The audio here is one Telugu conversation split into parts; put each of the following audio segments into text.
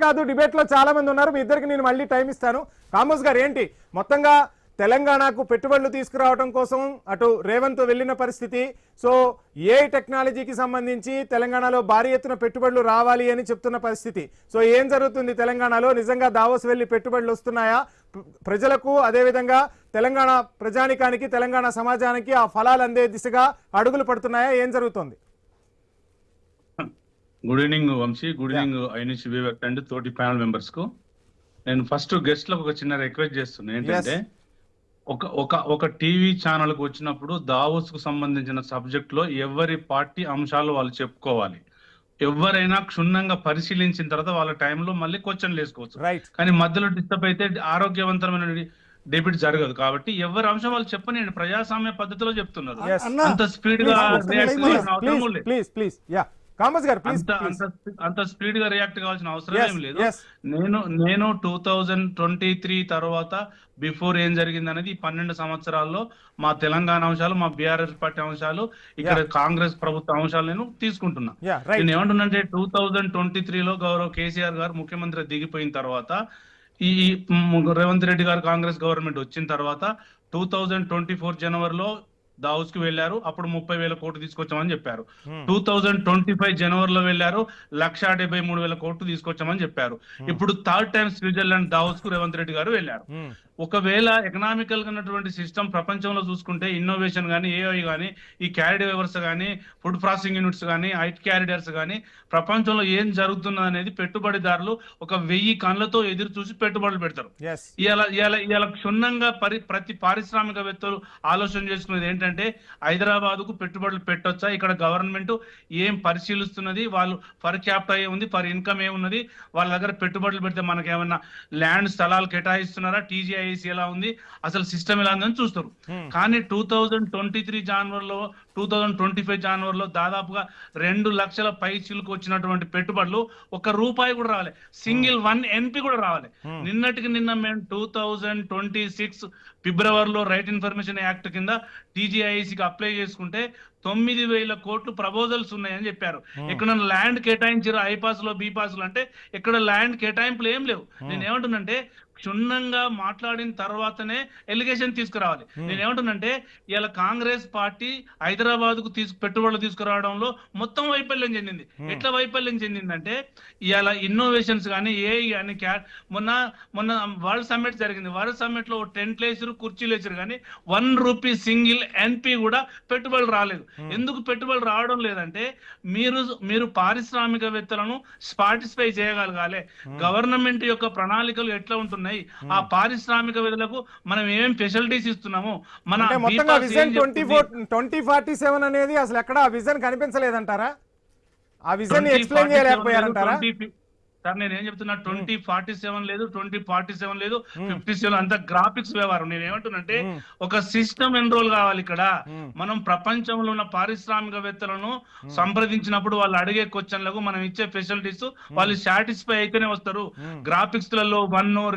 కాదు, డిబేట్ లో చాలా మంది ఉన్నారు. మీ ఇద్దరికి నేను మళ్ళీ టైం ఇస్తాను. కామోస్ గారు, ఏంటి మొత్తంగా తెలంగాణకు పెట్టుబడులు తీసుకురావడం కోసం అటు రేవంత్ వెళ్ళిన పరిస్థితి, సో ఏ టెక్నాలజీకి సంబంధించి తెలంగాణలో భారీ ఎత్తున పెట్టుబడులు రావాలి అని చెప్తున్న పరిస్థితి. సో ఏం జరుగుతుంది తెలంగాణలో? నిజంగా దావోస్ వెళ్ళి పెట్టుబడులు వస్తున్నాయా ప్రజలకు? అదేవిధంగా తెలంగాణ ప్రజానికానికి, తెలంగాణ సమాజానికి ఆ ఫలాలు అందే దిశగా అడుగులు పడుతున్నాయా? ఏం జరుగుతుంది? Good evening Vamsi, good evening ఐనిష్ వివేక్ అండ్ తోటి ప్యానల్ మెంబర్స్ కు. నేను ఫస్ట్ గెస్ట్ లకు ఒక చిన్న రిక్వెస్ట్ చేస్తున్నాను. ఏంటంటే ఒక టీవీ ఛానల్ కు వచ్చినప్పుడు దావోస్ కు సంబంధించిన సబ్జెక్ట్ లో ఎవరి పార్టీ అంశాలు వాళ్ళు చెప్పుకోవాలి. ఎవరైనా క్షుణ్ణంగా పరిశీలించిన తర్వాత వాళ్ళ టైంలో మళ్ళీ క్వశ్చన్లు వేసుకోవచ్చు. కానీ మధ్యలో డిస్టర్బ్ అయితే ఆరోగ్యవంతమైన డిబేట్ జరగదు. కాబట్టి ఎవరి అంశం వాళ్ళు చెప్పని ప్రజాస్వామ్య పద్ధతిలో చెప్తున్నారు. అంత స్పీడ్ గా అంత స్పీడ్ గా రియాక్ట్ కావాల్సిన అవసరం ఏం లేదు. నేను 2023 తర్వాత బిఫోర్ ఏం జరిగింది అనేది 12 సంవత్సరాల్లో మా తెలంగాణ అంశాలు, మా బీఆర్ఎస్ పార్టీ అంశాలు, ఇక్కడ కాంగ్రెస్ ప్రభుత్వ అంశాలు నేను తీసుకుంటున్నా. నేను ఏమంటున్నానంటే 2023లో గౌరవ్ కేసీఆర్ గారు ముఖ్యమంత్రి దిగిపోయిన తర్వాత, ఈ రేవంత్ రెడ్డి గారు కాంగ్రెస్ గవర్నమెంట్ వచ్చిన తర్వాత 2024 జనవరిలో దావోస్ కి వెళ్లారు. అప్పుడు 30,000 కోట్లు తీసుకొచ్చామని చెప్పారు. 2025 జనవరిలో వెళ్లారు, 1,73,000 కోట్లు తీసుకొచ్చామని చెప్పారు. ఇప్పుడు థర్డ్ టైం స్విట్జర్లాండ్ దావోస్ కు రేవంత్ రెడ్డి గారు వెళ్లారు. ఒకవేళ ఎకనామికల్ గా ఉన్నటువంటి సిస్టమ్ ప్రపంచంలో చూసుకుంటే ఇన్నోవేషన్ కానీ, ఏఐ కానీ, ఈ క్యారీ వేవర్స్ కానీ, ఫుడ్ ప్రాసెసింగ్ యూనిట్స్ కానీ, ఐటీ క్యారిడర్స్ కానీ, ప్రపంచంలో ఏం జరుగుతున్నది అనేది పెట్టుబడిదారులు ఒక 1000 కళ్ళతో ఎదురు చూసి పెట్టుబడులు పెడతారు. ఇలా క్షుణ్ణంగా ప్రతి పారిశ్రామికవేత్తలు ఆలోచన చేసుకునేది ఏంటంటే హైదరాబాద్ కు పెట్టుబడులు పెట్టొచ్చా, ఇక్కడ గవర్నమెంట్ ఏం పరిశీలిస్తున్నది, వాళ్ళు పర్ క్యాపిటల్ ఏముంది, పర్ ఇన్కమ్ ఏమున్నది, వాళ్ళ దగ్గర పెట్టుబడులు పెడితే మనకి ఏమన్నా ల్యాండ్ స్థలాలు కేటాయిస్తున్నారా, టీజీఐ ఎలా ఉంది, అసలు సిస్టమ్ ఎలా ఉందని చూస్తారు. కానీ 2023 జనవరిలో 2025 జనవరిలో దాదాపుగా 2 లక్షల పై చిలుకు వచ్చినటువంటి పెట్టుబడులు ఒక్క రూపాయి కూడా రావాలి, సింగిల్ 1 NP కూడా రావాలి. నిన్నటికి నిన్న మేము 2026 ఫిబ్రవరిలో రైట్ ఇన్ఫర్మేషన్ యాక్ట్ కింద టీజీఐసికి అప్లై చేసుకుంటే 9,000 కోట్లు ప్రపోజల్స్ ఉన్నాయని చెప్పారు. ఎక్కడ ల్యాండ్ కేటాయించారు ఐపాస్ లో, బీపాస్ లో అంటే ఇక్కడ ల్యాండ్ కేటాయింపులు ఏం లేవు. నేను ఏమంటున్నంటే క్షుణ్ణంగా మాట్లాడిన తర్వాతనే ఎలిగేషన్ తీసుకురావాలి. నేనేమంటున్నంటే ఇలా కాంగ్రెస్ పార్టీ హైదరాబాద్ కు పెట్టుబడులు తీసుకురావడంలో మొత్తం వైఫల్యం చెందింది. ఎట్లా వైఫల్యం చెందిందంటే ఇలా ఇన్నోవేషన్స్ కానీ, ఏఐ కానీ, మొన్న వరల్డ్ సమ్మిట్ జరిగింది. వరల్డ్ సమ్మిట్ లో టెంట్లు వేసారు, కుర్చీలు వేసారు, కానీ 1 రూపీ సింగిల్ NP కూడా పెట్టుబడులు రాలేదు. ఎందుకు పెట్టుబడులు రావడం లేదంటే మీరు పారిశ్రామికవేత్తలను పార్టిసిపేట్ చేయగలగాలి. గవర్నమెంట్ యొక్క ప్రణాళికలు ఎట్లా ఉంటున్నాయి, ఆ పారిశ్రామికవేత్తలకు మనం ఏమేమి ఫెసిలిటీస్ ఇస్తున్నాము, మన 2047 అనేది అసలు ఎక్కడ ఆ విజన్ కనిపించలేదంటారా? ఆ విజన్ ఎక్స్ప్లెయిన్ చేయలేకపోయారంటారా? సార్ నేనేం చెప్తున్నా, 2047 లేదు, 2047 లేదు, 57 అంత గ్రాఫిక్స్ వ్యవహారం. నేను ఏమంటున్నంటే ఒక సిస్టమ్ ఎన్రోల్ కావాలి. ఇక్కడ మనం ప్రపంచంలో ఉన్న పారిశ్రామికవేత్తలను సంప్రదించినప్పుడు వాళ్ళు అడిగే క్వశ్చన్లకు మనం ఇచ్చే ఫెసిలిటీస్ వాళ్ళు సాటిస్ఫై అయితేనే వస్తారు. గ్రాఫిక్స్ లలో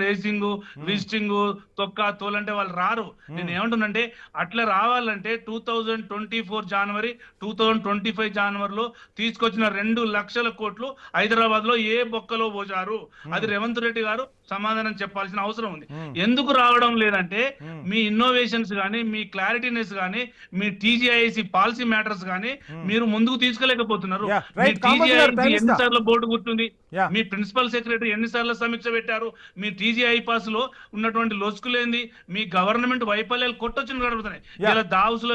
రేసింగ్, విజిటింగ్, తొక్క తోలంటే వాళ్ళు రారు. నేను ఏమంటున్నంటే అట్లా రావాలంటే 2024 జనవరి 2025 జనవరిలో తీసుకొచ్చిన 2 లక్షల కోట్లు హైదరాబాద్ లో ఏ బొక్కలో పోసారు, అది రేవంత్ రెడ్డి గారు సమాధానం చెప్పాల్సిన అవసరం ఉంది. ఎందుకు రావడం లేదంటే మీ ఇన్నోవేషన్స్ గానీ, మీ క్లారిటీనెస్ గానీ, మీ టీజీఐసి పాలసీ మ్యాటర్స్ గానీ మీరు ముందుకు తీసుకెళ్లేకపోతున్నారు. మీ టీజీఐసి ఎన్నిసార్లు బోర్డు కూర్చుంది, మీ ప్రిన్సిపల్ సెక్రటరీ ఎన్నిసార్లు సమీక్ష పెట్టారు, మీ టీజీఐ పాస్ లో ఉన్నటువంటి లొసుకులేంది, మీ గవర్నమెంట్ వైఫల్యాలు కొట్టొచ్చిన గడుపుతున్నాయి. ఇలా దావుస్ లో